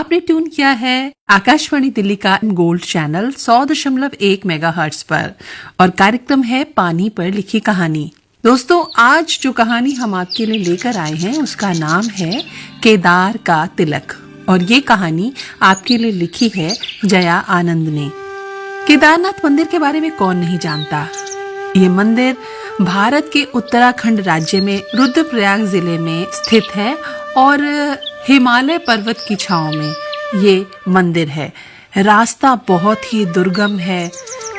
आपने ट्यून किया है आकाशवाणी दिल्ली का गोल्ड चैनल 100.1 मेगाहर्ट्ज पर और कार्यक्रम है पानी पर लिखी कहानी। दोस्तों, आज जो कहानी हम आपके लिए लेकर आए हैं उसका नाम है केदार का तिलक और ये कहानी आपके लिए लिखी है जया आनंद ने। केदारनाथ मंदिर के बारे में कौन नहीं जानता। ये मंदिर भारत के उत्तराखंड राज्य में रुद्रप्रयाग जिले में स्थित है और हिमालय पर्वत की छांव में ये मंदिर है। रास्ता बहुत ही दुर्गम है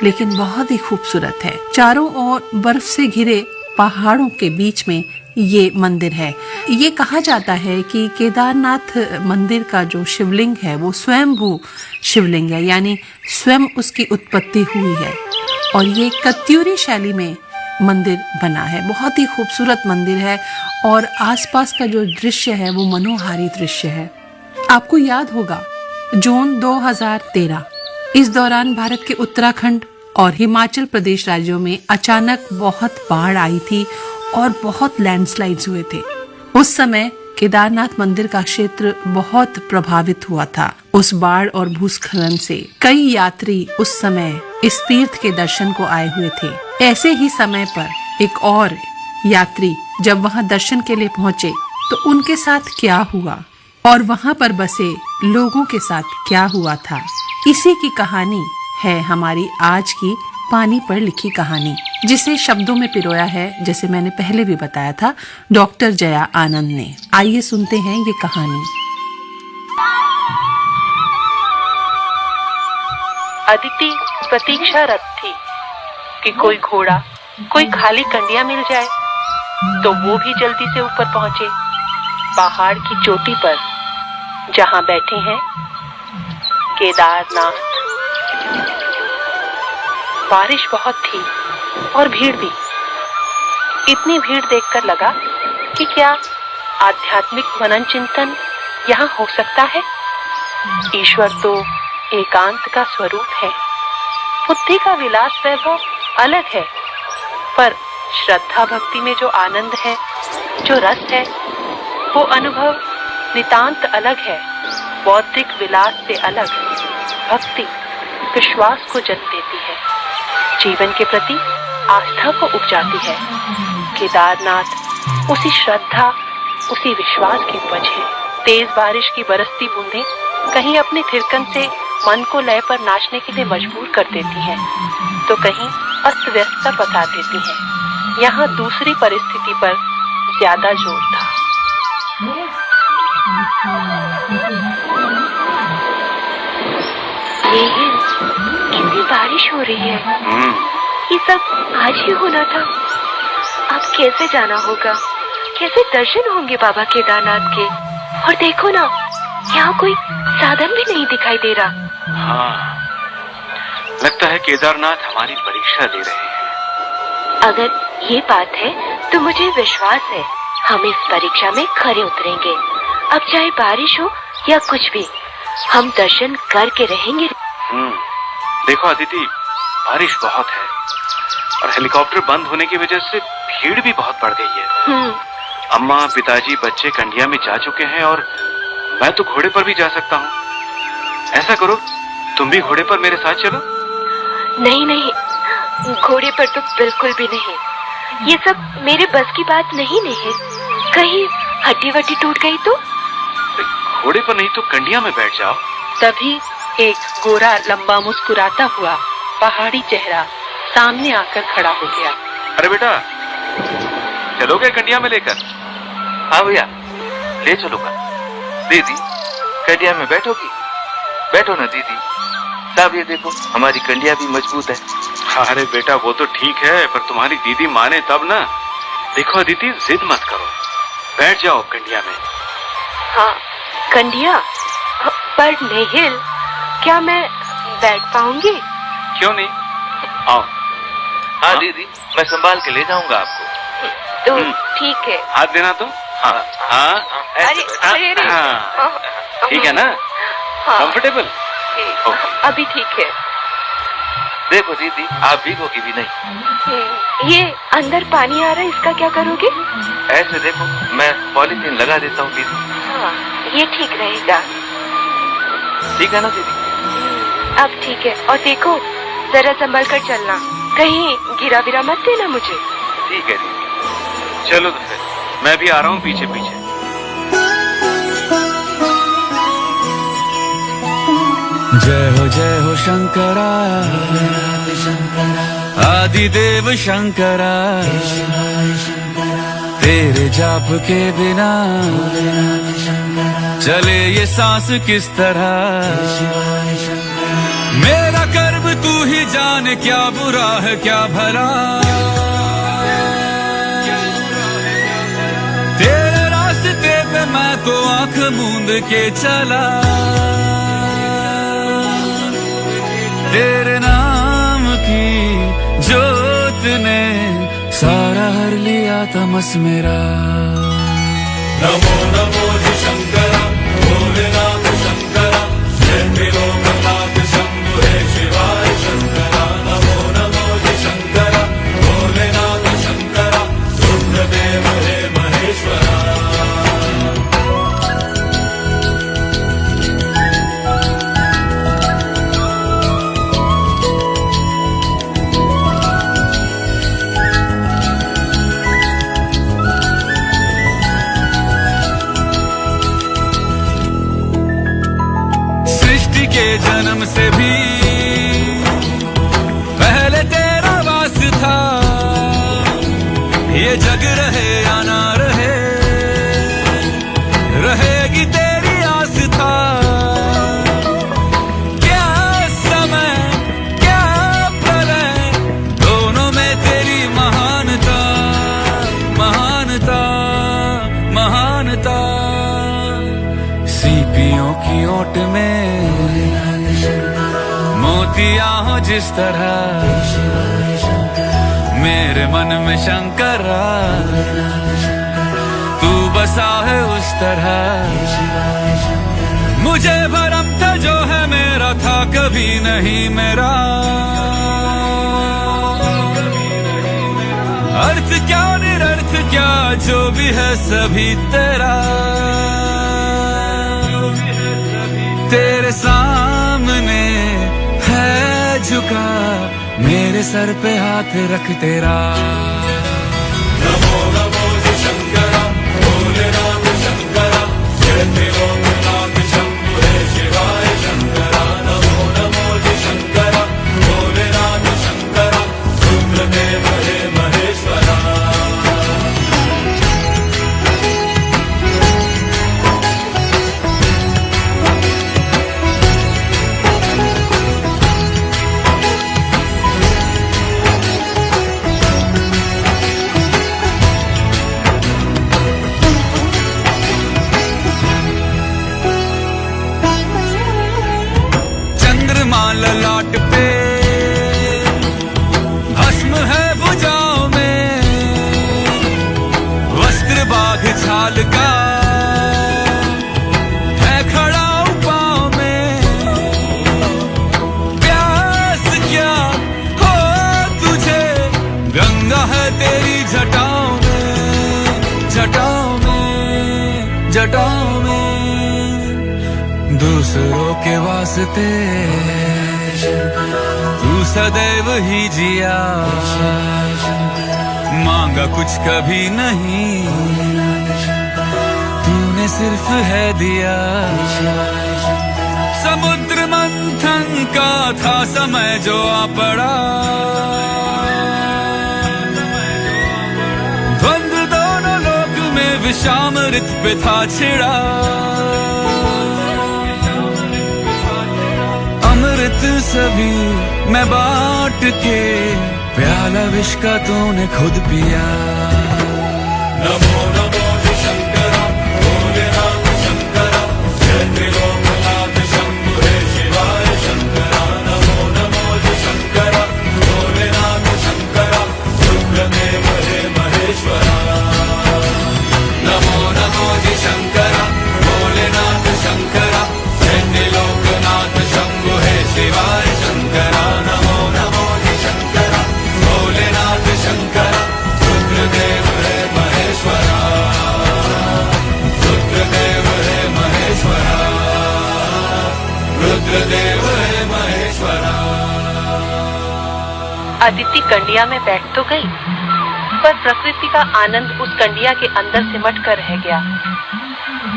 लेकिन बहुत ही खूबसूरत है। चारों ओर बर्फ से घिरे पहाड़ों के बीच में ये मंदिर है। ये कहा जाता है कि केदारनाथ मंदिर का जो शिवलिंग है वो स्वयंभू शिवलिंग है, यानी स्वयं उसकी उत्पत्ति हुई है और ये कत्यूरी शैली में मंदिर बना है। बहुत ही खूबसूरत मंदिर है और आसपास का जो दृश्य है वो मनोहारी दृश्य है। आपको याद होगा जून 2013 इस दौरान भारत के उत्तराखंड और हिमाचल प्रदेश राज्यों में अचानक बहुत बाढ़ आई थी और बहुत लैंडस्लाइड्स हुए थे। उस समय केदारनाथ मंदिर का क्षेत्र बहुत प्रभावित हुआ था। उस बाढ़ और भूस्खलन से कई यात्री उस समय इस तीर्थ के दर्शन को आए हुए थे। ऐसे ही समय पर एक और यात्री जब वहां दर्शन के लिए पहुंचे तो उनके साथ क्या हुआ और वहां पर बसे लोगों के साथ क्या हुआ था, इसी की कहानी है हमारी आज की पानी पर लिखी कहानी, जिसे शब्दों में पिरोया है, जैसे मैंने पहले भी बताया था, डॉक्टर जया आनंद ने। आइए सुनते हैं ये कहानी। अदिति प्रतीक्षारत थी कि कोई घोड़ा, कोई खाली कंडिया मिल जाए तो वो भी जल्दी से ऊपर पहुंचे। पहाड़ की चोटी पर जहां बैठे हैं केदारनाथ। बारिश बहुत थी और भीड़ भी। इतनी भीड़ देखकर लगा कि क्या आध्यात्मिक मनन चिंतन यहाँ हो सकता है। ईश्वर तो एकांत का स्वरूप है। बुद्धि का विलास वैभव अलग है, पर श्रद्धा भक्ति में जो आनंद है, जो रस है, वो अनुभव नितांत अलग है। बौद्धिक विलास से अलग भक्ति विश्वास को जन्म देती है, जीवन के प्रति आस्था को उपजाती है। केदारनाथ उसी श्रद्धा, उसी विश्वास की उपज है। तेज बारिश की बरसती बूंदें कहीं अपने थिरकन से मन को लय पर नाचने के लिए मजबूर कर देती हैं, तो कहीं अस्त व्यस्तता बता देती हैं। यहाँ दूसरी परिस्थिति पर ज्यादा जोर था। ये कितनी बारिश हो रही है। ये सब आज ही होना था। अब कैसे जाना होगा, कैसे दर्शन होंगे बाबा केदारनाथ के। और देखो ना, यहाँ कोई साधन भी नहीं दिखाई दे रहा। हाँ, लगता है केदारनाथ हमारी परीक्षा ले रहे हैं। अगर ये बात है तो मुझे विश्वास है हम इस परीक्षा में खरे उतरेंगे। अब चाहे बारिश हो या कुछ भी, हम दर्शन करके रहेंगे। देखो अदिति, बारिश बहुत है और हेलीकॉप्टर बंद होने की वजह से भीड़ भी बहुत बढ़ गई है। अम्मा, पिताजी, बच्चे कंडिया में जा चुके हैं और मैं तो घोड़े पर भी जा सकता हूँ। ऐसा करो, तुम भी घोड़े पर मेरे साथ चलो। नहीं नहीं, घोड़े पर तो बिल्कुल भी नहीं। ये सब मेरे बस की बात नहीं है। कहीं हड्डी वड्डी टूट गई तो? घोड़े पर नहीं तो कंडिया में बैठ जाओ। तभी एक गोरा लंबा मुस्कुराता हुआ पहाड़ी चेहरा सामने आकर खड़ा हो गया। अरे बेटा, चलोगे कंडिया में लेकर? हाँ भैया, ले चलूंगा। दीदी, कंडिया में बैठोगी? बैठो ना दीदी। साहब ये देखो, हमारी कंडिया भी मजबूत है। अरे बेटा, वो तो ठीक है, पर तुम्हारी दीदी माने तब ना। देखो अदिति, जिद मत करो, बैठ जाओ कंडिया में। हाँ, कंडिया? पर नेहिल, क्या मैं बैठ पाऊंगी? क्यों नहीं, आओ। हाँ दीदी, मैं संभाल के ले जाऊंगा आपको। तो ठीक है। हाथ देना तो। हाँ हाँ, अरे अरे, हाँ, ठीक है ना? कंफर्टेबल? अभी ठीक है। देखो दीदी, आप भीगोगी भी नहीं। ये अंदर पानी आ रहा है, इसका क्या करोगे? ऐसे देखो, मैं पॉलीथीन लगा देता हूँ दीदी। हाँ, ये ठीक रहेगा। ठीक है ना दीदी? अब ठीक है, और देखो जरा संभल कर चलना, कहीं गिरा विरा मत देना मुझे। ठीक है दीदी, चलो तो फिर मैं भी आ रहा हूँ पीछे पीछे। जय हो शंकरा, आदिदेव शंकरा, तेरे जाप के बिना चले ये सांस किस तरह। मेरा कर्म तू ही जाने, क्या बुरा है क्या भला, तेरे रास्ते पे मैं तो आंख मूंद के चला। तेरे नाम की जोत ने सारा हर लिया तमस मेरा। नमो नमो जी शंकरा, भोलेनाथ शंकरा, जय लोकनाथ शंभु हे शिवाय शंकरा। नमो नमो जी शंकरा, भोलेनाथ शंकरा, रुद्रदेव हे महेश्वरा। के जन्म से भी पहले तेरा वास था, ये जग रहे या ना रहे, रहेगी तेरी आस था। क्या समय क्या प्रलय, दोनों में तेरी महानता, महानता, महानता। सीपियों की ओट में मोतियां हो जिस तरह, मेरे मन में शंकरा तू बसा है उस तरह। मुझे भरम था जो है मेरा था कभी नहीं मेरा, अर्थ क्या निरर्थ क्या जो भी है सभी तेरा। तेरे सामने है झुका मेरे सर पे हाथ रख तेरा। नमो नमो जी शंकरा, भोलेनाथ शंकरा, जय लोकनाथ शंभु हे शिवाय शंकरा। नमो नमो जी शंकरा, भोलेनाथ शंकरा, रुद्रदेव हे महेश्वरा। ललाट पे भस्म है भुजाओं में, वस्त्र बाघ छाल का है खड़ा पाँव में। प्यास क्या हो तुझे, गंगा है तेरी जटाओं में, जटाओं में, जटाओं में। दूसरों के वास्ते तू सदैव ही जिया, मांगा कुछ कभी नहीं, तूने सिर्फ है दिया। समुद्र मंथन का था समय जो आ पड़ा, द्वंद्व दोनों लोक में विषामृत पे था छिड़ा। अमृत सभी मैं बांट के, प्याला विष का तूने खुद पिया। नमो नमो जी शंकरा, भोलेनाथ शंकरा, जय लोकनाथ शंभु हे शिवाय शंकरा। नमो नमो जी शंकरा, भोलेनाथ शंकरा, रुद्रदेव हे महेश्वरा। नमो नमो जी शंकरा, भोलेनाथ शंकरा, जय लोकनाथ शंभु हे शिवाय शंकरा। नमो नमो जी शंकरा, भोलेनाथ शंकरा, रुद्रदेव हे महेश्वरा। अदिति कंडिया में बैठ तो गई, पर प्रकृति का आनंद उस कंडिया के अंदर सिमट कर रह गया।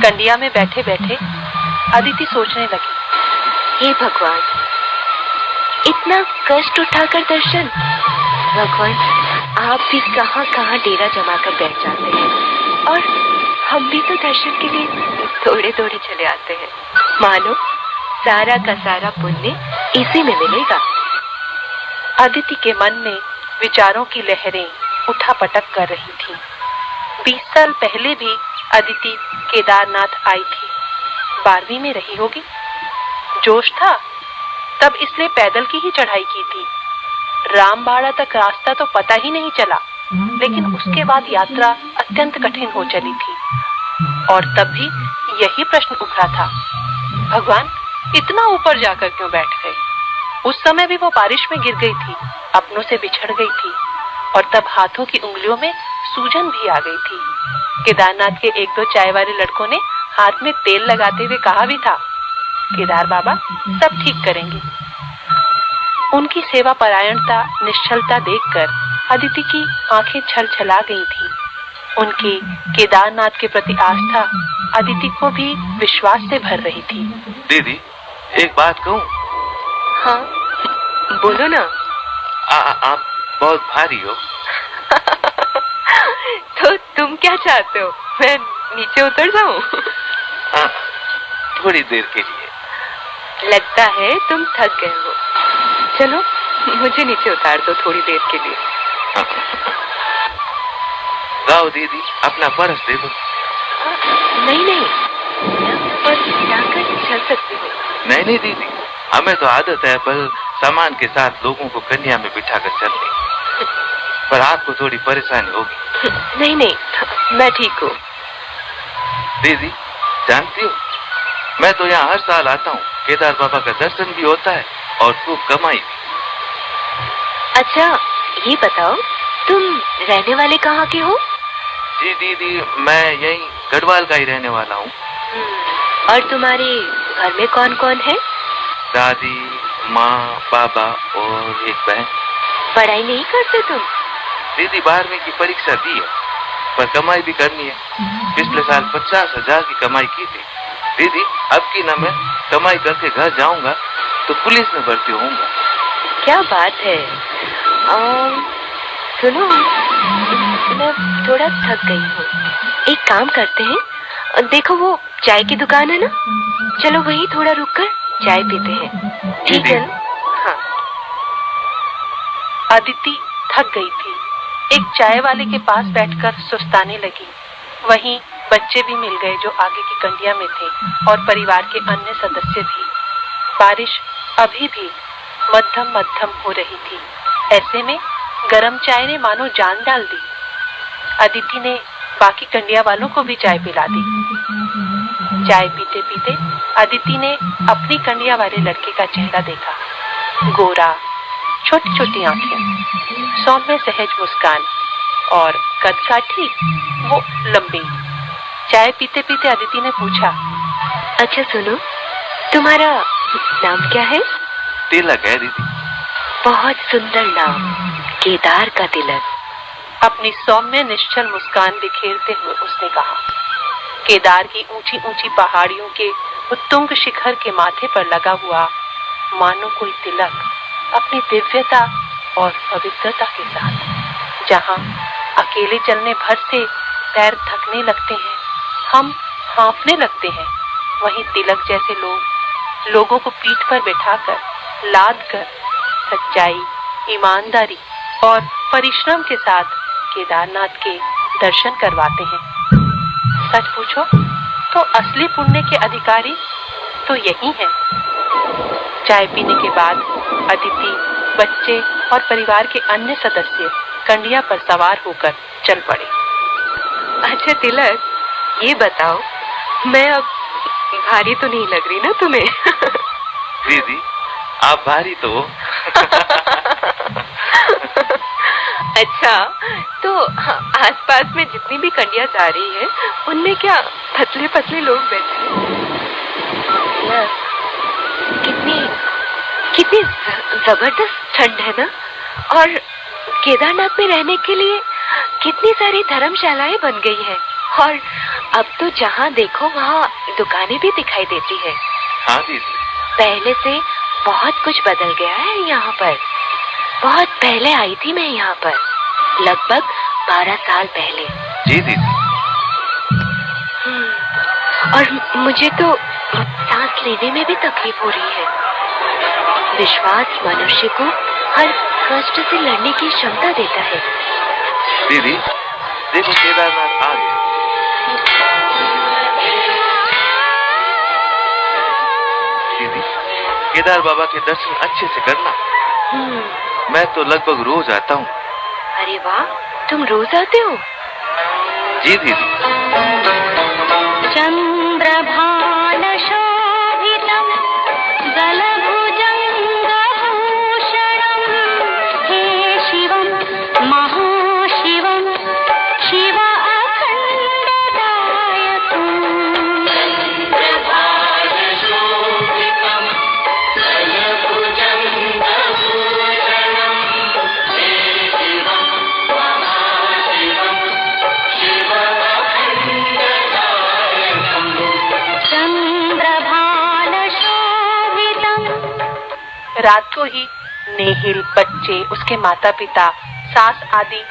कंडिया में बैठे बैठे अदिति सोचने लगी, हे भगवान, इतना कष्ट उठाकर दर्शन। भगवान, आप भी कहाँ कहाँ डेरा जमाकर बैठ जाते हैं और हम भी तो दर्शन के लिए थोड़े थोड़े चले आते हैं। मानो सारा का सारा पुण्य इसी में मिलेगा। अदिति के मन में विचारों की लहरें उठापटक कर रही थीं। 20 साल पहले भी अदिति केदारनाथ आई थी। 12वीं में रही होगी। जोश था तब इसलिए पैदल की ही चढ़ाई की थी। रामबाड़ा तक रास्ता तो पता ही नहीं चला, लेकिन उसके बाद यात्रा अत्यंत कठिन हो चली थी। और तब भी यही प्रश्न उभरा था, भगवान इतना ऊपर जाकर क्यों बैठ गए? उस समय भी वो बारिश में गिर गई थी, अपनों से बिछड़ गई थी, और तब हाथों की उंगलियों में सूजन भी आ गई थी। केदारनाथ के 1-2 चाय वाले लड़कों ने हाथ में तेल लगाते हुए कहा भी था, केदार बाबा सब ठीक करेंगे। उनकी सेवा परायणता, निश्चलता देखकर अदिति की आंखें छलछला गई थीं। उनकी केदारनाथ के प्रति आस्था अदिति को भी विश्वास से भर रही थी। दीदी, एक बात कहूँ? हाँ, बोलो ना। आप बहुत भारी हो। तो तुम क्या चाहते हो, मैं नीचे उतर जाऊं? थोड़ी देर के लिए। लगता है तुम थक गए हो। चलो मुझे नीचे उतार दो थोड़ी देर के लिए। गाओ दीदी, अपना पर्स दे दो। नहीं नहीं, पर जाकर चल सकती हूँ। नहीं नहीं दीदी, हमें तो आदत है पर सामान के साथ लोगों को कन्या में बिठाकर चलने, पर आपको थोड़ी परेशानी होगी। नहीं नहीं, मैं ठीक हूँ। दीदी जानती हो, मैं तो यहाँ हर साल आता हूँ। केदार बाबा का दर्शन भी होता है और खूब कमाई भी। अच्छा ये बताओ, तुम रहने वाले कहाँ के हो? जी दीदी, मैं यही गढ़वाल का ही रहने वाला हूँ। और तुम्हारे घर में कौन कौन है? दादी, माँ, बाबा और एक बहन। पढ़ाई नहीं करते तुम? दीदी 12वीं की परीक्षा दी है, पर कमाई भी करनी है। पिछले साल 50,000 की कमाई की थी। दीदी अब की न मैं कमाई करके घर जाऊंगा तो पुलिस में भर्ती होऊंगा। क्या बात है। सुनो, मैं थोड़ा थक गई हूँ। एक काम करते हैं, देखो वो चाय की दुकान है ना, चलो वहीं थोड़ा रुककर चाय पीते हैं, ठीक है ना? हाँ। अदिति थक गई थी। एक चाय वाले के पास बैठकर सुस्ताने लगी। वहीं बच्चे भी मिल गए जो आगे की कंडिया में थे, और परिवार के अन्य सदस्य भी। बारिश अभी भी मध्यम मध्यम हो रही थी। ऐसे में गरम चाय ने मानो जान डाल दी। अदिति ने बाकी कंडिया वालों को भी चाय पिला दी। चाय पीते पीते अदिति ने अपनी कंडिया वाले लड़के का चेहरा देखा। गोरा, छोटी छोटी आंखें, सौम्य सहज मुस्कान और कद काठी वो लंबी। चाय पीते पीते अदिति ने पूछा, अच्छा सुनो, तुम्हारा नाम क्या है? तिलक है दीदी। बहुत सुंदर नाम, केदार का तिलक। अपनी सौम्य निश्चल मुस्कान बिखेरते हुए उसने कहा। केदार की ऊंची ऊंची पहाड़ियों के उत्तुंग शिखर के माथे पर लगा हुआ मानो कोई तिलक अपनी दिव्यता और पवित्रता के साथ। जहां अकेले चलने भर से पैर थकने लगते हैं, हम हाँफने लगते हैं, वहीं तिलक जैसे लोग लोगों को पीठ पर बैठाकर लाद कर सच्चाई, ईमानदारी और परिश्रम के साथ केदारनाथ के दर्शन करवाते हैं। सच पूछो तो असली पुण्य के अधिकारी तो यही हैं। चाय पीने के बाद अदिति, बच्चे और परिवार के अन्य सदस्य कंडिया पर सवार होकर चल पड़े। अच्छा तिलक, ये बताओ, मैं अब भारी तो नहीं लग रही ना तुम्हें? दीदी आप भारी तो हो। अच्छा, तो आसपास में जितनी भी कंडिया जा रही है, उनमें क्या पतले पतले लोग बैठे हैं? कितनी कितनी जबरदस्त ठंड है ना। और केदारनाथ में रहने के लिए कितनी सारी धर्मशालाएं बन गई हैं और अब तो जहाँ देखो वहाँ दुकानें भी दिखाई देती है। हाँ दीदी। पहले से बहुत कुछ बदल गया है यहाँ पर। बहुत पहले आई थी मैं यहाँ पर, लगभग 12 साल पहले। जी दीदी। और मुझे तो सांस लेने में भी तकलीफ हो रही है। विश्वास मनुष्य को हर कष्ट से लड़ने की क्षमता देता है। दीदी देखो केदारनाथ आ गया। दीदी केदार बाबा के दर्शन अच्छे से करना। मैं तो लगभग रोज आता हूँ। अरे वाह, तुम रोज आते हो? जी दीदी। चंद्रभान शोभितं गलभुजंगभूषणं हे शिवं महाशिवं शिव अखंडदायकम्। चंद्रभान शोभितं गलभुजंगभूषणं हे शिवं महाशिवं शिव रात को ही नेहिल, बच्चे, उसके माता पिता, सास आदि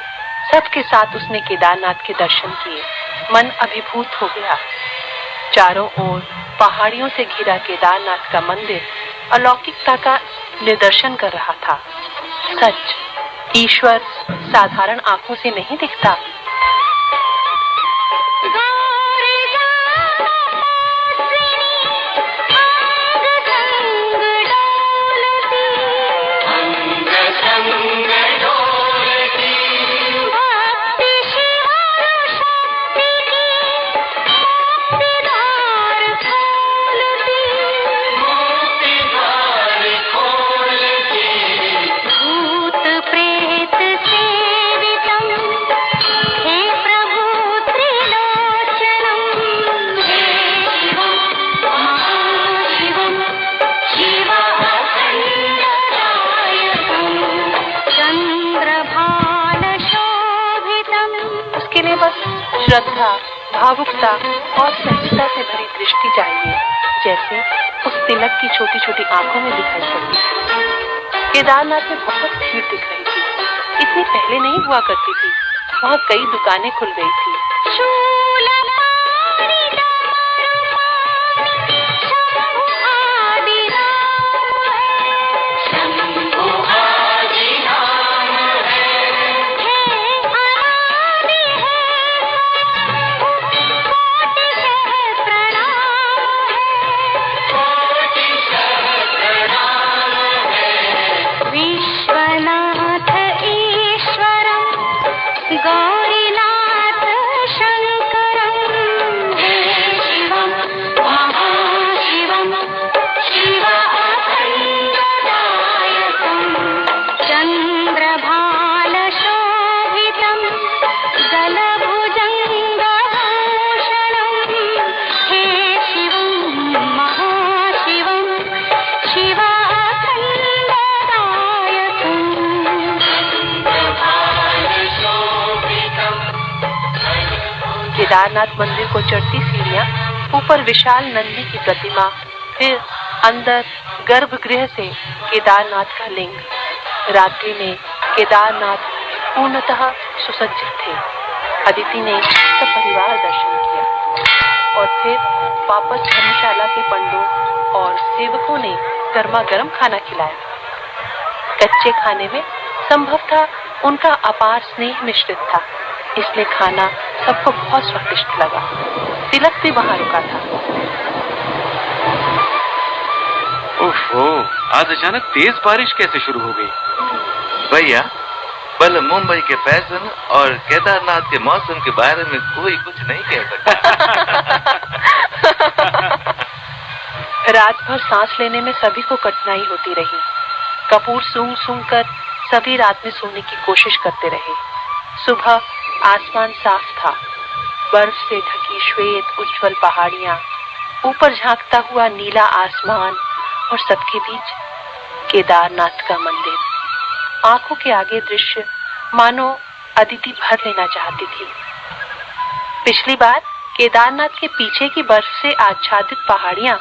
सबके साथ उसने केदारनाथ के दर्शन किए। मन अभिभूत हो गया। चारों ओर पहाड़ियों से घिरा केदारनाथ का मंदिर अलौकिकता का निदर्शन कर रहा था। सच, ईश्वर साधारण आंखों से नहीं दिखता। श्रद्धा, भावुकता और सहजता से भरी दृष्टि चाहिए, जैसे उस तिलक की छोटी छोटी आंखों में दिखाई पड़ती थी। केदारनाथ में बहुत भीड़ दिख रही थी। इतनी पहले नहीं हुआ करती थी। वहाँ कई दुकानें खुल गई थी। केदारनाथ मंदिर को चढ़ती सीढ़ियां, ऊपर विशाल नंदी की प्रतिमा, फिर अंदर गर्भगृह से केदारनाथ का लिंग। रात्रि में केदारनाथ पूर्णतः सुसज्जित थे। अदिति ने सब परिवार दर्शन किया और फिर वापस धर्मशाला के पंडों और सेवकों ने गर्मा गर्म खाना खिलाया। कच्चे खाने में संभवतः उनका अपार स्नेह मिश्रित था, इसलिए खाना सबको बहुत स्वादिष्ट लगा। तिलक भी वहां रुका था। ओहो, आज अचानक तेज बारिश कैसे शुरू हो गई? भैया, बल मुंबई के फैशन और केदारनाथ के मौसम के बारे में कोई कुछ नहीं कह सकता। रात भर सांस लेने में सभी को कठिनाई होती रही। कपूर सूंघ सूंघ कर सभी रात में सोने की कोशिश करते रहे। सुबह आसमान साफ था। बर्फ से ढकी श्वेत उज्जवल पहाड़ियां, ऊपर झांकता हुआ नीला आसमान और सबके बीच केदारनाथ का मंदिर। आंखों के आगे दृश्य मानो अदिति भर लेना चाहती थी। पिछली बार केदारनाथ के पीछे की बर्फ से आच्छादित पहाड़ियां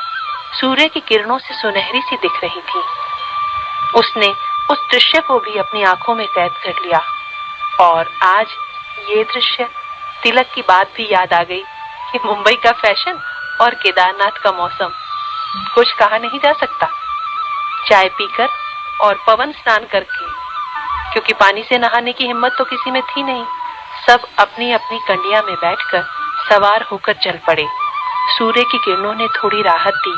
सूर्य की किरणों से सुनहरी सी दिख रही थी। उसने उस दृश्य को भी अपनी आंखों में कैद कर लिया और आज ये दृश्य, तिलक की बात भी याद आ गई कि मुंबई का फैशन और केदारनाथ का मौसम, कुछ कहा नहीं जा सकता। चाय पीकर और पवन स्नान करके, क्योंकि पानी से नहाने की हिम्मत तो किसी में थी नहीं, सब अपनी अपनी कंडिया में बैठकर सवार होकर चल पड़े। सूर्य की किरणों ने थोड़ी राहत दी।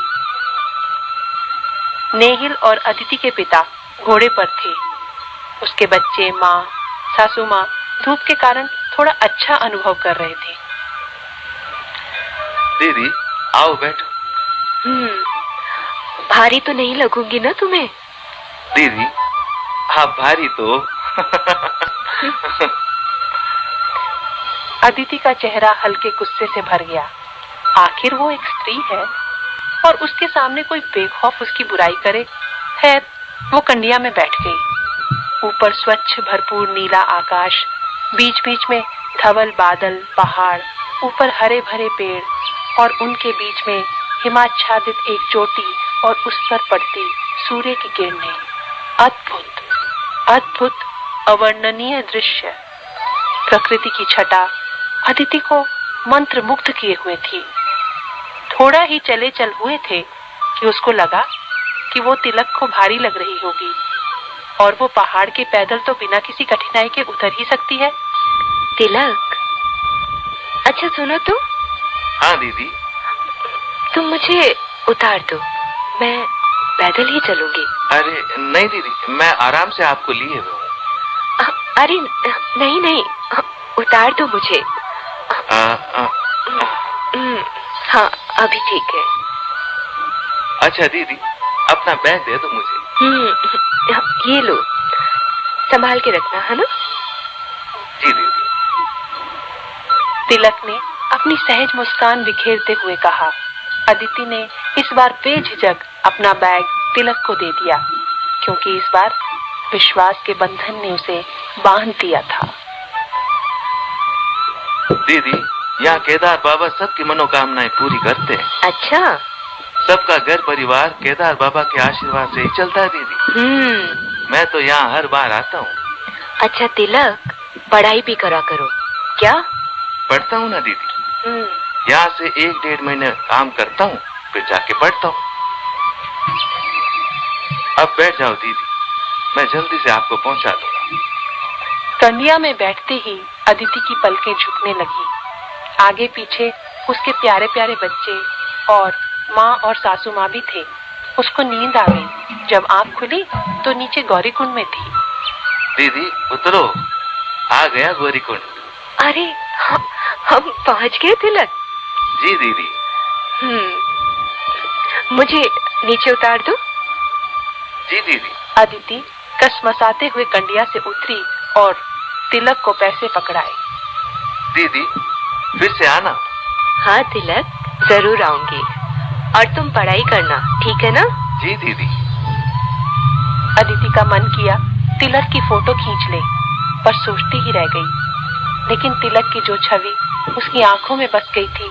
नेहिल और अदिति के पिता घोड़े पर थे। उसके बच्चे, माँ, सासू माँ धूप के कारण थोड़ा अच्छा अनुभव कर रहे थे। दीदी आओ बैठो। भारी तो नहीं लगूंगी ना तुम्हें? दीदी आप भारी तो। अदिति का चेहरा हल्के गुस्से से भर गया। आखिर वो एक स्त्री है और उसके सामने कोई बेखौफ उसकी बुराई करे। खैर, वो कंडिया में बैठ गई। ऊपर स्वच्छ भरपूर नीला आकाश, बीच बीच में धवल बादल, पहाड़, ऊपर हरे भरे पेड़ और उनके बीच में हिमाच्छादित एक चोटी और उस पर पड़ती सूर्य की किरणें। अद्भुत, अद्भुत, अवर्णनीय दृश्य। प्रकृति की छटा अदिति को मंत्रमुग्ध किए हुए थी। थोड़ा ही चले चल हुए थे कि उसको लगा कि वो तिलक को भारी लग रही होगी और वो पहाड़ के पैदल तो बिना किसी कठिनाई के उतर ही सकती है। तिलक, अच्छा सुनो तो। हाँ दीदी। तुम मुझे उतार दो, मैं पैदल ही चलूंगी। अरे नहीं दीदी, मैं आराम से आपको लिए हुए हूँ। अरे नहीं नहीं, उतार दो मुझे। हाँ अभी ठीक है। अच्छा दीदी, अपना बैग दे दो मुझे। ये लो, संभाल के रखना है ना। जी दीदी। तिलक ने अपनी सहज मुस्कान बिखेरते हुए कहा। अदिति ने इस बार बेझिझक अपना बैग तिलक को दे दिया, क्योंकि इस बार विश्वास के बंधन ने उसे बांध दिया था। दीदी, यहाँ केदार बाबा सबकी मनोकामनाएं पूरी करते हैं। अच्छा, सबका घर परिवार केदार बाबा के आशीर्वाद से ही चलता है दीदी। मैं तो यहाँ हर बार आता हूँ। अच्छा तिलक, पढ़ाई भी करा करो। क्या? पढ़ता हूँ ना दीदी। यहाँ से 1-1.5 महीने काम करता हूँ, फिर जाके पढ़ता हूँ। अब बैठ जाओ दीदी, मैं जल्दी से आपको पहुँचा दूंगा। कंडिया में बैठते ही अदिति की पलकें झुकने लगी। आगे पीछे उसके प्यारे प्यारे बच्चे और माँ और सासू माँ भी थे। उसको नींद आ गई। जब आँख खुली तो नीचे गौरीकुंड में थी। दीदी उतरो, आ गया गौरीकुंड। अरे हम पहुँच गए तिलक। जी दीदी। मुझे नीचे उतार दो। जी दीदी। अदिति कसमसाते हुए कंडिया से उतरी और तिलक को पैसे पकड़ाए। दीदी फिर से आना। हाँ तिलक, जरूर आऊंगी। और तुम पढ़ाई करना, ठीक है ना? जी दीदी। अदिति का मन किया तिलक की फोटो खींच ले, पर सोचती ही रह गई। लेकिन तिलक की जो छवि उसकी आंखों में बस गई थी,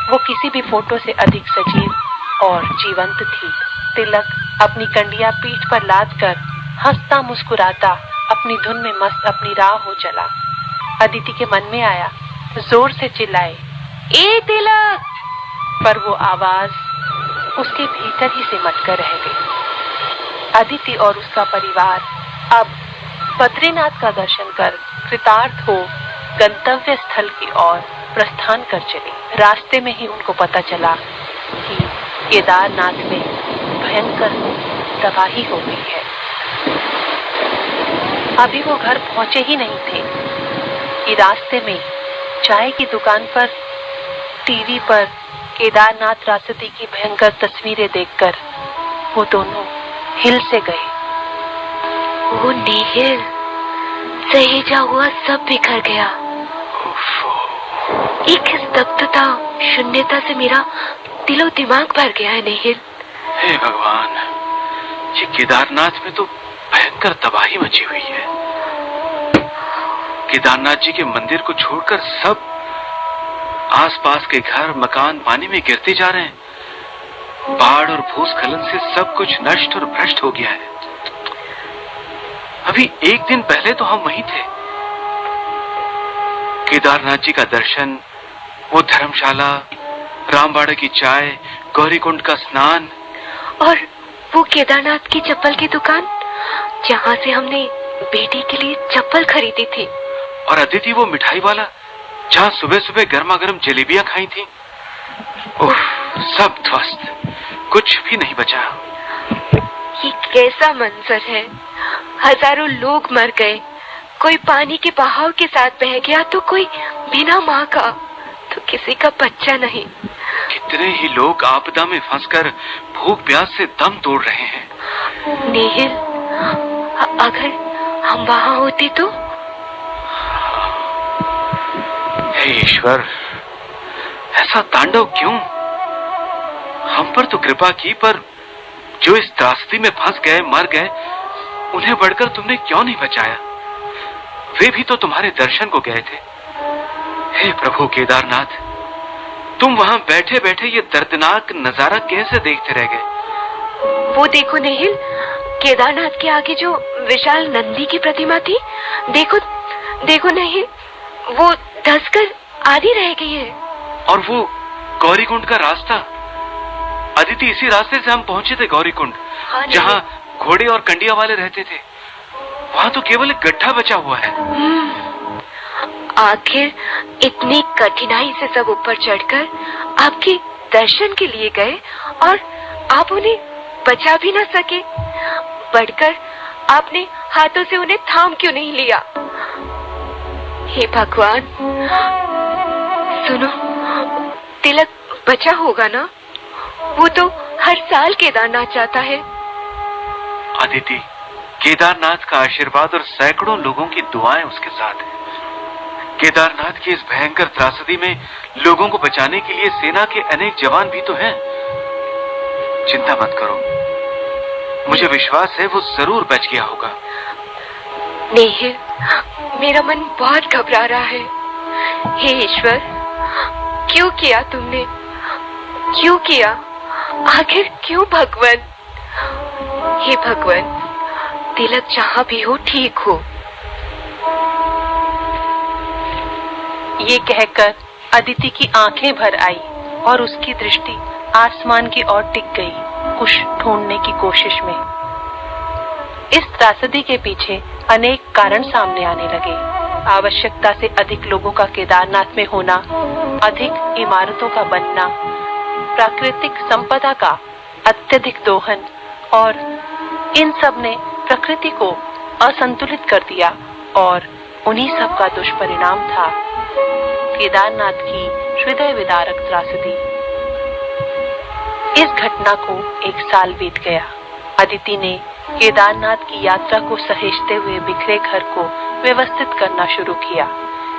वो किसी भी फोटो से अधिक सजीव और जीवंत थी। तिलक अपनी कंडिया पीठ पर लाद कर हंसता मुस्कुराता अपनी धुन में मस्त अपनी राह हो चला। अदिति के मन में आया जोर से चिल्लाए, ए तिलक! पर वो आवाज उसके भीतर ही सिमट कर रह गई। अदिति और उसका परिवार अब बद्रीनाथ का दर्शन कर कृतार्थ हो गंतव्य स्थल की ओर प्रस्थान कर चले। रास्ते में ही उनको पता चला कि केदारनाथ में भयंकर तबाही हो गई है। अभी वो घर पहुंचे ही नहीं थे कि रास्ते में चाय की दुकान पर टीवी पर केदारनाथ रास्ते की भयंकर तस्वीरें देखकर वो दोनों हिल से गए। वो नेहिल, सहेजा हुआ सब बिखर गया। एक स्तब्धता, शून्यता से मेरा दिलो दिमाग भर गया है नेहिल। हे भगवान, ये केदारनाथ में तो भयंकर भयंकर तबाही मची हुई है। केदारनाथ जी के मंदिर को छोड़कर सब आसपास के घर मकान पानी में गिरते जा रहे हैं। बाढ़ और भूस्खलन से सब कुछ नष्ट और भ्रष्ट हो गया है। अभी एक दिन पहले तो हम वहीं थे। केदारनाथ जी का दर्शन, वो धर्मशाला, रामबाड़ा की चाय, गौरीकुंड का स्नान, और वो केदारनाथ की चप्पल की दुकान जहाँ से हमने बेटी के लिए चप्पल खरीदी थी। और अदिति वो मिठाई वाला जहाँ सुबह सुबह गर्मा गर्म जलेबियां खाई थी। उफ, सब ध्वस्त, कुछ भी नहीं बचा। ये कैसा मंजर है। हजारों लोग मर गए, कोई पानी के बहाव के साथ बह गया तो कोई बिना माँ का, तो किसी का बच्चा नहीं। कितने ही लोग आपदा में फंसकर भूख प्यास से दम तोड़ रहे हैं। नेहिल, अगर हम वहाँ होते तो? हे ईश्वर, ऐसा तांडव क्यों? हम पर तो कृपा की, पर जो इस त्रासदी में फंस गए, मर गए, उन्हें बढ़कर तुमने क्यों नहीं बचाया? वे भी तो तुम्हारे दर्शन को गए थे। हे प्रभु केदारनाथ, तुम वहां बैठे बैठे ये दर्दनाक नजारा कैसे देखते रह गए? वो देखो नेहिल, केदारनाथ के आगे जो विशाल नंदी की प्रतिमा थी, देखो देखो नेहिल, वो धंसकर आधी रह गई है। और वो गौरीकुंड का रास्ता, अदिति, इसी रास्ते से हम पहुंचे थे गौरीकुंड। हाँ, जहाँ घोड़े और कंडिया वाले रहते थे, वहाँ तो केवल एक गड्ढा बचा हुआ है। आखिर इतनी कठिनाई से सब ऊपर चढ़कर आपके दर्शन के लिए गए और आप उन्हें बचा भी न सके। बढ़कर आपने हाथों से उन्हें थाम क्यों नहीं लिया? हे भगवान, सुनो, तिलक बचा होगा ना? वो तो हर साल केदारनाथ जाता है। अदिति, केदारनाथ का आशीर्वाद और सैकड़ों लोगों की दुआएं उसके साथ है। केदारनाथ की इस भयंकर त्रासदी में लोगों को बचाने के लिए सेना के अनेक जवान भी तो हैं। चिंता मत करो, मुझे विश्वास है वो जरूर बच गया होगा। नेहिल, मेरा मन बहुत घबरा रहा है। हे ईश्वर, क्यों किया तुमने? क्यों किया? आखिर क्यों भगवान? हे भगवान, तिलक जहाँ भी हो ठीक हो। ये कहकर अदिति की आंखें भर आई और उसकी दृष्टि आसमान की ओर टिक गई, कुछ ढूंढने की कोशिश में। इस त्रासदी के पीछे अनेक कारण सामने आने लगे। आवश्यकता से अधिक लोगों का केदारनाथ में होना, अधिक इमारतों का बनना, प्राकृतिक संपदा का अत्यधिक दोहन, और इन सब ने प्रकृति को असंतुलित कर दिया। और उन्हीं सब का दुष्परिणाम था केदारनाथ की हृदय विदारक त्रासदी। इस घटना को 1 साल बीत गया। अदिति ने केदारनाथ की यात्रा को सहेजते हुए बिखरे घर को व्यवस्थित करना शुरू किया।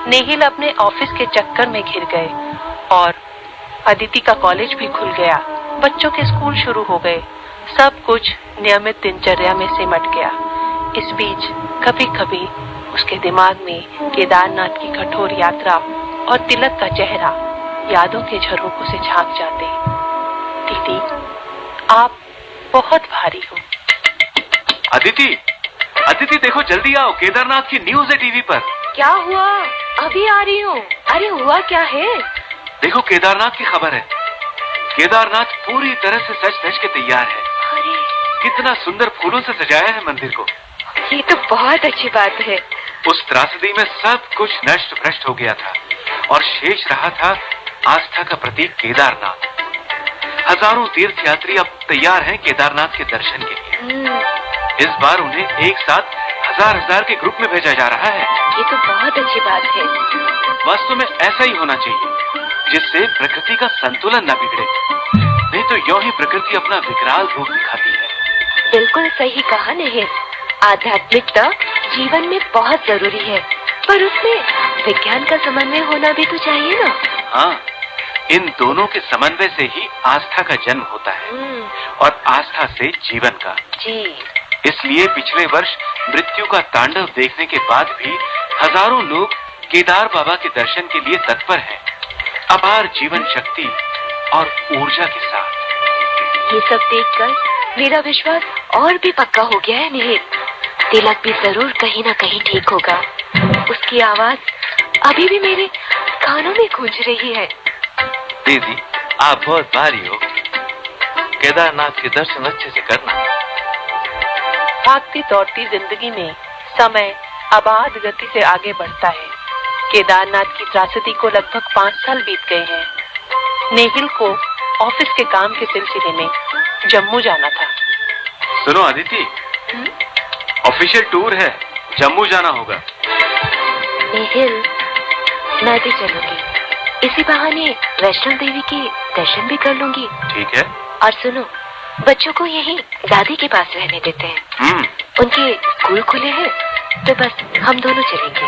नेहिल अपने ऑफिस के चक्कर में घिर गए और अदिति का कॉलेज भी खुल गया। बच्चों के स्कूल शुरू हो गए। सब कुछ नियमित दिनचर्या में सिमट गया। इस बीच कभी कभी उसके दिमाग में केदारनाथ की कठोर यात्रा और तिलक का चेहरा यादों के झरोकों से झांक जाते। दीदी, आप बहुत भारी हो। अदिति, अदिति देखो, जल्दी आओ, केदारनाथ की न्यूज है टीवी पर। क्या हुआ? अभी आ रही हूँ। अरे हुआ क्या है? देखो, केदारनाथ की खबर है। केदारनाथ पूरी तरह से सज धज के तैयार है। अरे, कितना सुंदर फूलों से सजाया है मंदिर को। ये तो बहुत अच्छी बात है। उस त्रासदी में सब कुछ नष्ट भ्रष्ट हो गया था और शेष रहा था आस्था का प्रतीक केदारनाथ। हजारों तीर्थयात्री अब तैयार हैं केदारनाथ के दर्शन के लिए। इस बार उन्हें एक साथ हजार के ग्रुप में भेजा जा रहा है। ये तो बहुत अच्छी बात है। वास्तव में ऐसा ही होना चाहिए, जिससे प्रकृति का संतुलन न बिगड़े। नहीं तो यूं ही प्रकृति अपना विकराल रूप दिखाती है। बिल्कुल सही कहा नेहिल। आध्यात्मिकता जीवन में बहुत जरूरी है, पर उसमें विज्ञान का समन्वय होना भी तो चाहिए ना। हाँ, इन दोनों के समन्वय से ही आस्था का जन्म होता है और आस्था से जीवन का। जी। इसलिए पिछले वर्ष मृत्यु का तांडव देखने के बाद भी हजारों लोग केदार बाबा के दर्शन के लिए तत्पर हैं, अपार जीवन शक्ति और ऊर्जा के साथ। ये सब देखकर मेरा विश्वास और भी पक्का हो गया है निहित। तिलक भी जरूर कहीं ना कहीं ठीक होगा। उसकी आवाज अभी भी मेरे कानों में गूंज रही है। दीदी, आप बहुत भारी हो। केदारनाथ के दर्शन अच्छे से करना। भागती दौड़ती जिंदगी में समय अबाध गति से आगे बढ़ता है। केदारनाथ की त्रासदी को लगभग 5 साल बीत गए हैं। नेहिल को ऑफिस के काम के सिलसिले में जम्मू जाना था। सुनो अदिति, ऑफिशियल टूर है, जम्मू जाना होगा। नेहिल, मैं भी चलूंगी। इसी बहाने वैष्णो देवी के दर्शन भी कर लूंगी। ठीक है। और सुनो, बच्चों को यहीं दादी के पास रहने देते हैं। उनके स्कूल खुले हैं, तो बस हम दोनों चलेंगे।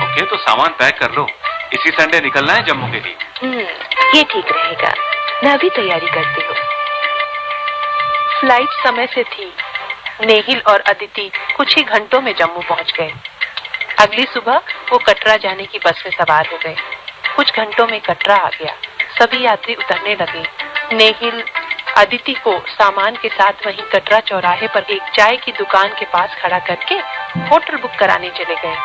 ओके, तो सामान पैक कर लो। इसी संडे निकलना है जम्मू के लिए। ये ठीक रहेगा। मैं भी तैयारी करती हूँ। फ्लाइट समय से थी। नेहिल और अदिति कुछ ही घंटों में जम्मू पहुंच गए। अगली सुबह वो कटरा जाने की बस में सवार हो गए। कुछ घंटों में कटरा आ गया। सभी यात्री उतरने लगे। नेहिल अदिति को सामान के साथ वहीं कटरा चौराहे पर एक चाय की दुकान के पास खड़ा करके होटल बुक कराने चले गए।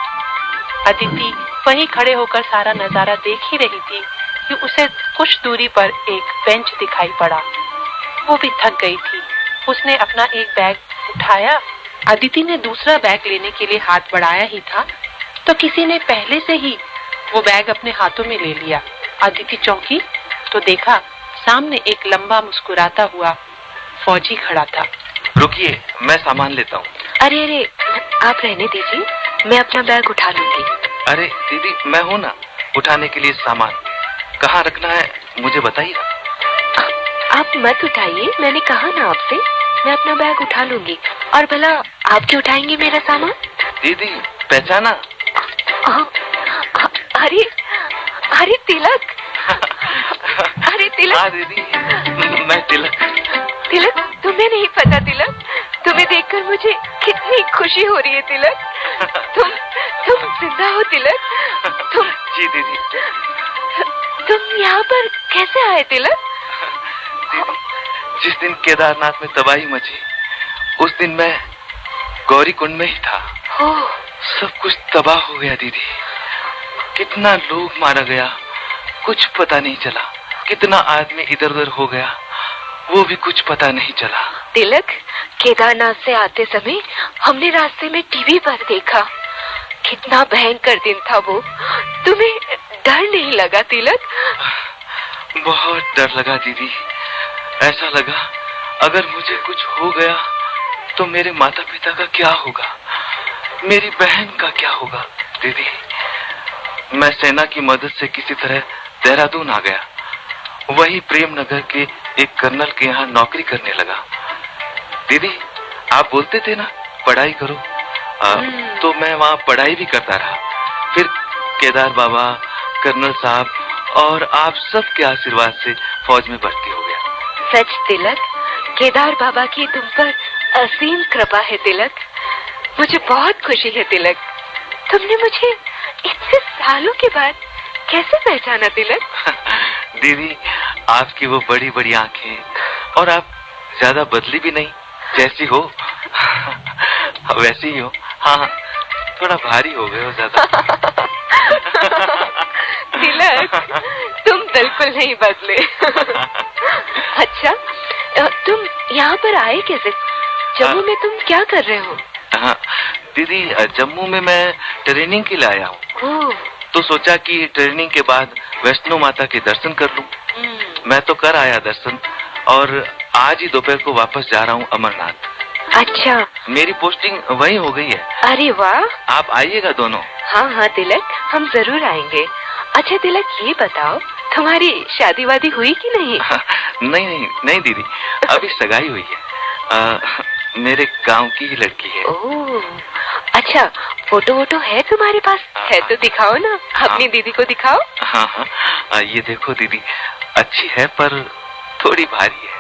अदिति वहीं खड़े होकर सारा नजारा देख ही रही थी कि उसे कुछ दूरी पर एक बेंच दिखाई पड़ा। वो भी थक गई थी। उसने अपना एक बैग उठाया। अदिति ने दूसरा बैग लेने के लिए हाथ बढ़ाया ही था तो किसी ने पहले से ही वो बैग अपने हाथों में ले लिया। अदिति चौंकी तो देखा सामने एक लंबा मुस्कुराता हुआ फौजी खड़ा था। रुकिए, मैं सामान लेता हूँ। अरे अरे, आप रहने दीजिए, मैं अपना बैग उठा लूंगी। अरे दीदी, मैं हूँ ना उठाने के लिए सामान। कहाँ रखना है मुझे बताइए। आप मत उठाइए, मैंने कहा ना आपसे, मैं अपना बैग उठा लूंगी। और भला आप क्यों उठाएंगे मेरा सामान? दीदी, पहचाना? अरे अरे तिलक। अरे तिलक। हाँ दीदी, मैं तिलक। तिलक, तुम्हें नहीं पता तिलक? तुम्हें देखकर मुझे कितनी खुशी हो रही है तिलक। तुम जिंदा हो तिलक। जी दीदी। तुम यहाँ पर कैसे आए तिलक? दीदी, जिस दिन केदारनाथ में तबाही मची, उस दिन मैं गौरी कुंड में ही था। सब कुछ तबाह हो गया दीदी। कितना लोग मारा गया, कुछ पता नहीं चला। कितना आदमी इधर उधर हो गया, वो भी कुछ पता नहीं चला। तिलक, केदारनाथ से आते समय हमने रास्ते में टीवी पर देखा। कितना भयंकर दिन था वो। तुम्हें डर नहीं लगा तिलक? बहुत डर लगा दीदी। ऐसा लगा अगर मुझे कुछ हो गया तो मेरे माता पिता का क्या होगा, मेरी बहन का क्या होगा। दीदी, मैं सेना की मदद से किसी तरह देहरादून आ गया। वही प्रेम नगर के एक कर्नल के यहाँ नौकरी करने लगा। दीदी, आप बोलते थे ना पढ़ाई करो, तो मैं वहाँ पढ़ाई भी करता रहा। फिर केदार बाबा, कर्नल साहब और आप सब के आशीर्वाद से फौज में भर्ती हो गया। सच तिलक, केदार बाबा की तुम पर असीम कृपा है तिलक। मुझे बहुत खुशी है तिलक। तुमने मुझे इतने सालों के बाद कैसे पहचाना तिलक? दीदी, आपकी वो बड़ी बड़ी आंखें, और आप ज्यादा बदली भी नहीं, जैसी हो वैसी ही हो। हाँ, थोड़ा भारी हो गए हो ज्यादा। तिलक, तुम बिल्कुल नहीं बदले। अच्छा, तुम यहाँ पर आए कैसे? जम्मू में तुम क्या कर रहे हो? हाँ दीदी, जम्मू में मैं ट्रेनिंग के लिए आया हूँ। तो सोचा कि ट्रेनिंग के बाद वैष्णो माता के दर्शन कर लूं। मैं तो कर आया दर्शन, और आज ही दोपहर को वापस जा रहा हूँ अमरनाथ। अच्छा, मेरी पोस्टिंग वहीं हो गई है। अरे वाह। आप आइएगा दोनों। हाँ हाँ तिलक, हम जरूर आएंगे। अच्छा तिलक, ये बताओ तुम्हारी शादी वादी हुई कि नहीं? नहीं दीदी, अभी सगाई हुई है। मेरे गांव की ही लड़की है। ओह, अच्छा, फोटो वोटो है तुम्हारे पास? है तो दिखाओ ना, अपनी दीदी को दिखाओ। हाँ, ये देखो दीदी, अच्छी है पर थोड़ी भारी है।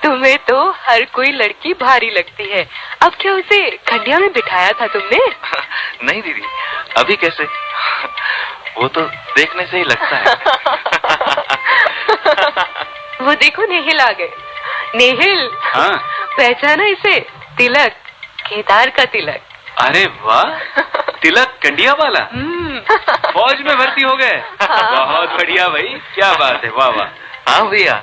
तुम्हें तो हर कोई लड़की भारी लगती है। अब क्या उसे खंडिया में बिठाया था तुमने? नहीं दीदी, अभी कैसे? वो तो देखने से ही लगता है। वो देखो नेहिल आ गए। नेहिल, हाँ? पहचाना इसे? तिलक, केदार का तिलक। अरे वाह, तिलक कंडिया वाला फौज में भर्ती हो गए। बहुत बढ़िया भाई, क्या बात है, वाह वाह। हाँ भैया,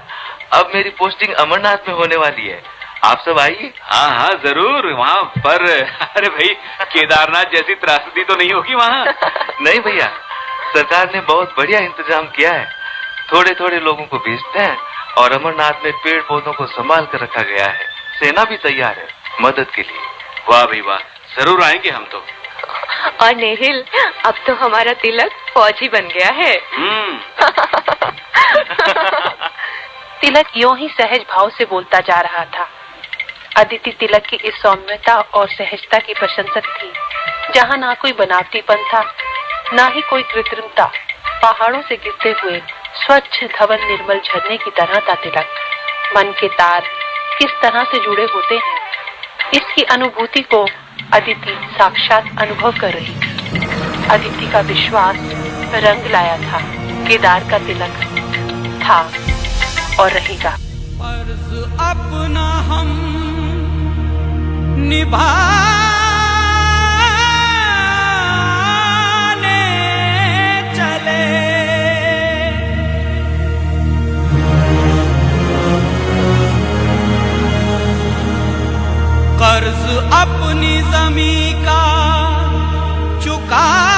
अब मेरी पोस्टिंग अमरनाथ में होने वाली है। आप सब आइए। हाँ हाँ जरूर, वहाँ पर अरे भाई केदारनाथ जैसी त्रासदी तो नहीं होगी वहाँ? नहीं भैया, सरकार ने बहुत बढ़िया इंतजाम किया है। थोड़े थोड़े लोगों को भेजते हैं और अमरनाथ में पेड़ पौधों को संभाल कर रखा गया है। सेना भी तैयार है मदद के लिए। वाह भाई वाह, जरूर आएंगे हम तो। और नेहिल, अब तो हमारा तिलक फौजी बन गया है। तिलक यूं ही सहज भाव से बोलता जा रहा था। अदिति तिलक की इस सौम्यता और सहजता की प्रशंसक थी, जहाँ ना कोई बनावटीपन था, ना ही कोई कृत्रिमता। पहाड़ों से गिरते हुए स्वच्छ धवन निर्मल झरने की तरह था तिलक। मन के तार किस तरह से जुड़े होते हैं, इसकी अनुभूति को अदिति साक्षात अनुभव कर रही थी। अदिति का विश्वास रंग लाया था। केदार का तिलक था और रहेगा। फर्ज अपना हम निभाने चले, कर्ज अपनी जमी का चुकाने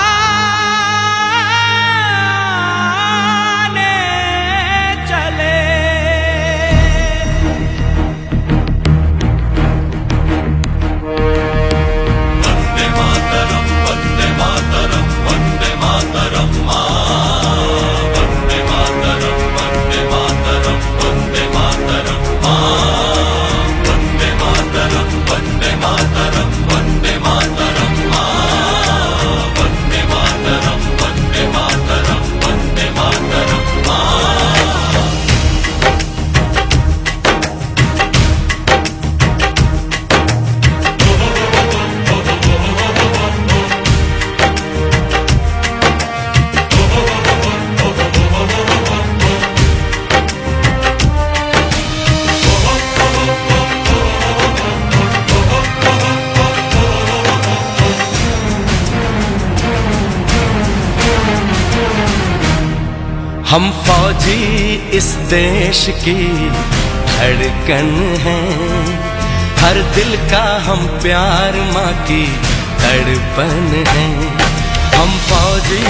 चले। वंदे मातरम, वंदे मातरम, वंदे मातरम मां। वंदे मातरम, वंदे मातरम, वंदे मातरम मां। वंदे मातरम, वंदे मातरम, वंदे मातरम मां। वंदे मातरम, वंदे मातरम, वंदे मातरम मां। हम फौजी इस देश की धड़कन हैं, हर दिल का हम प्यार माँ की तड़पन हैं। हम फौजी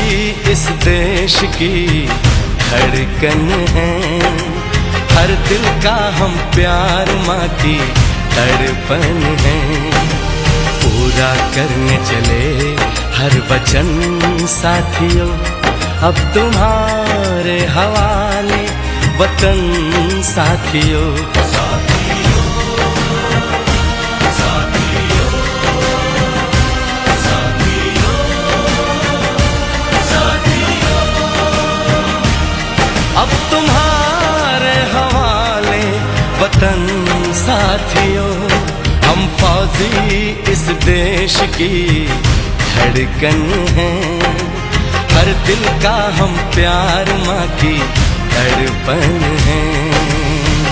इस देश की धड़कन हैं, हर दिल का हम प्यार माँ की तड़पन हैं। पूरा करने चले हर वचन साथियों, अब तुम्हारे हवाले वतन साथियों। अब तुम्हारे हवाले वतन साथियों। हम फौजी इस देश की धड़कन हैं, हर दिल का हम प्यार माँ की तड़पन है।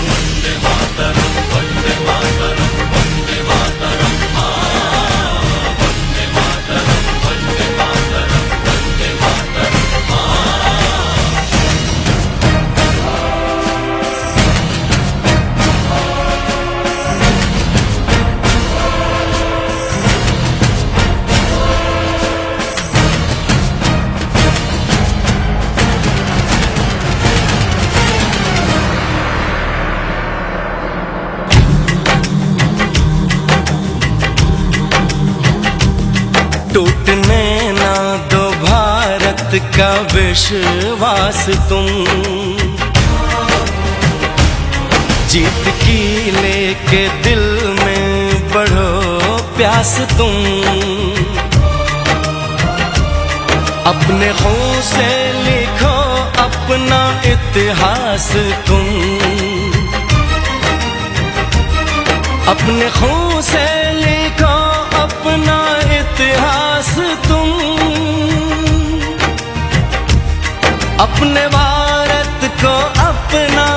वंदे मातरम, वंदे मातरम, वंदे मातरम मां। वंदे मातरम, वंदे मातरम, वंदे मातरम मां। टूटने ना दो भारत का विश्वास तुम, जीत की लेके दिल में बढ़ो प्यास तुम। अपने खून से लिखो अपना इतिहास तुम, अपने खून से लिखो अपना इतिहास तुम, अपने भारत को अपना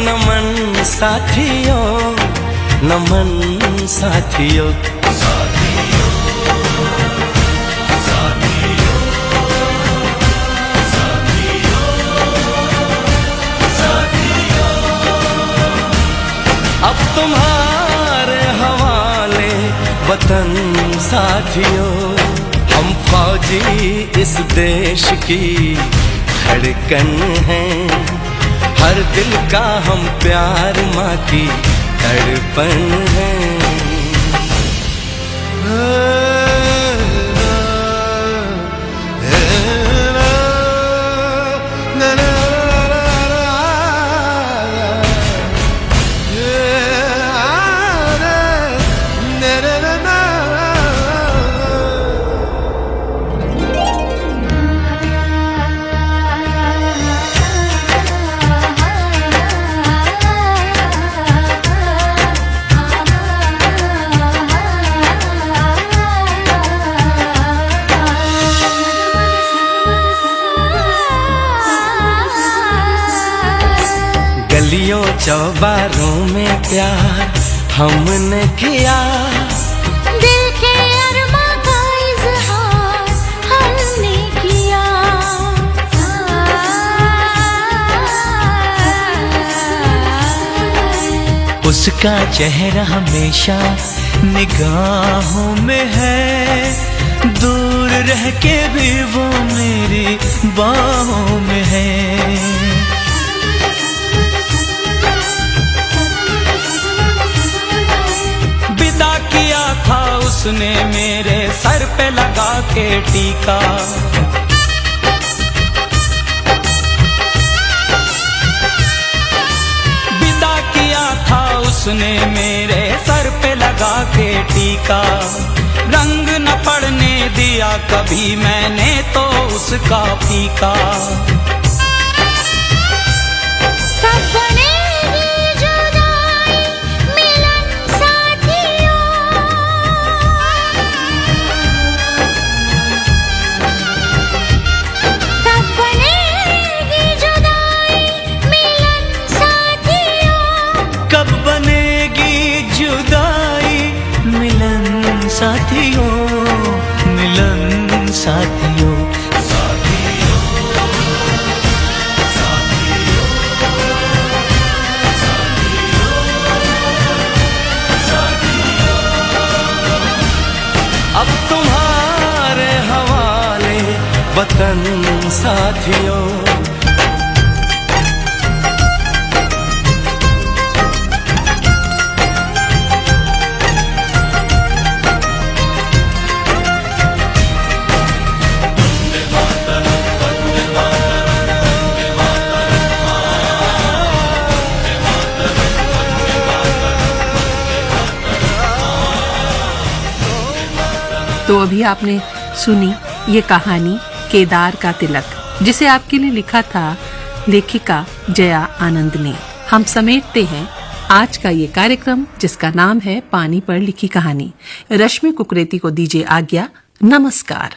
नमन साथियों, नमन साथियों। अब तुम्हारे हवाले वतन साथियों, हम फौजी इस देश की धड़कन हैं, हर दिल का हम प्यार माँ की तड़पन है। गलियों चौबारों में प्यार हमने किया, दिल के अरमां का इज़हार हमने किया। उसका चेहरा हमेशा निगाहों में है, दूर रह के भी वो मेरी बाहों में है। था उसने मेरे सर पे लगा के टीका, विदा किया था उसने मेरे सर पे लगा के टीका। रंग न पड़ने दिया कभी मैंने तो उसका फीका। साथियों, मिलन साथियों, साथियों, साथियों, साथियों, साथियों। अब तुम्हारे हवाले वतन साथियों। तो अभी आपने सुनी ये कहानी केदार का तिलक, जिसे आपके लिए लिखा था लेखिका जया आनंद ने। हम समेटते हैं आज का ये कार्यक्रम जिसका नाम है पानी पर लिखी कहानी। रश्मि कुकरेती को दीजिए आज्ञा। नमस्कार।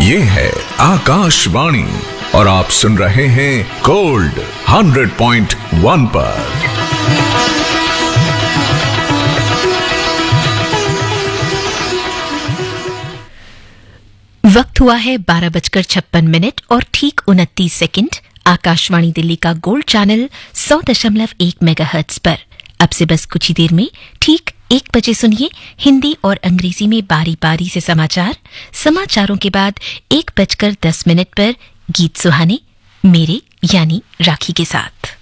ये है आकाशवाणी और आप सुन रहे हैं गोल्ड 100.1 वन पर। वक्त हुआ है 12:56 और ठीक 29 सेकंड। आकाशवाणी दिल्ली का गोल्ड चैनल 100.1 मेगाहर्ट्ज पर। अब से बस कुछ ही देर में ठीक 1 बजे सुनिए हिंदी और अंग्रेजी में बारी बारी से समाचार। समाचारों के बाद 1:10 पर गीत सुहाने मेरे यानी राखी के साथ।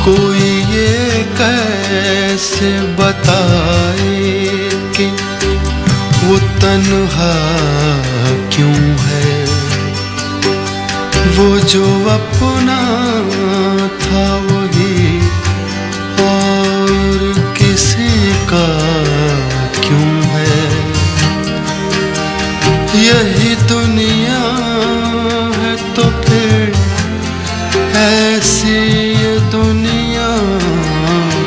कोई ये कैसे बताए कि वो तन्हा क्यों है, वो जो अपना था वही और किसी का क्यों है। यही दुनिया है तो फिर ऐसी ये दुनिया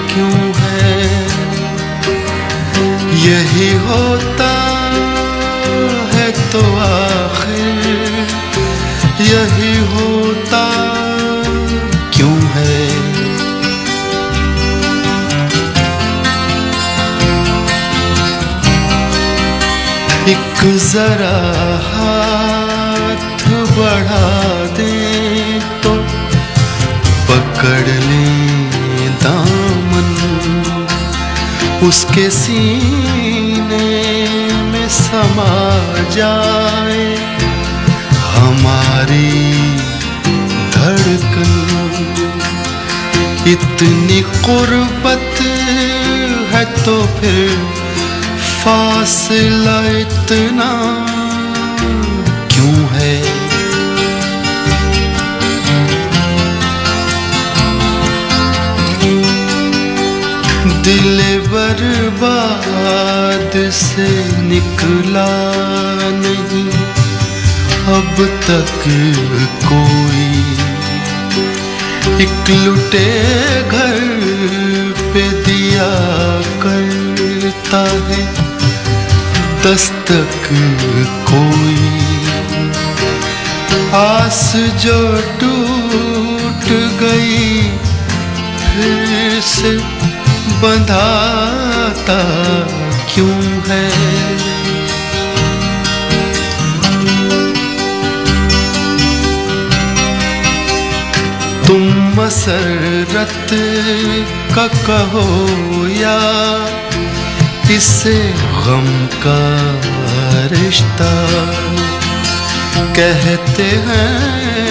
क्यों है। यही होता है तो आखिर यही होता क्यों है। एक जरा हाथ बढ़ा दे तो पकड़ ले दामन, उसके सीने में समा जाए हमारी धड़कन। इतनी कुर्बत है तो फिर फासला इतना क्यों है। दिल बर्बाद से निकला नहीं अब तक कोई। एक लुटे घर पे दिया करता है दस्तक कोई। आस जो टूट गई फिर से बंधाता क्यों है। तुम मसरत का कहो या इसे गम का रिश्ता, कहते हैं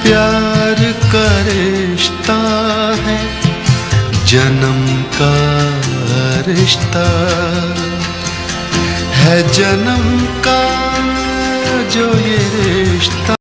प्यार का रिश्ता है जन्म का रिश्ता है। जन्म का जो ये रिश्ता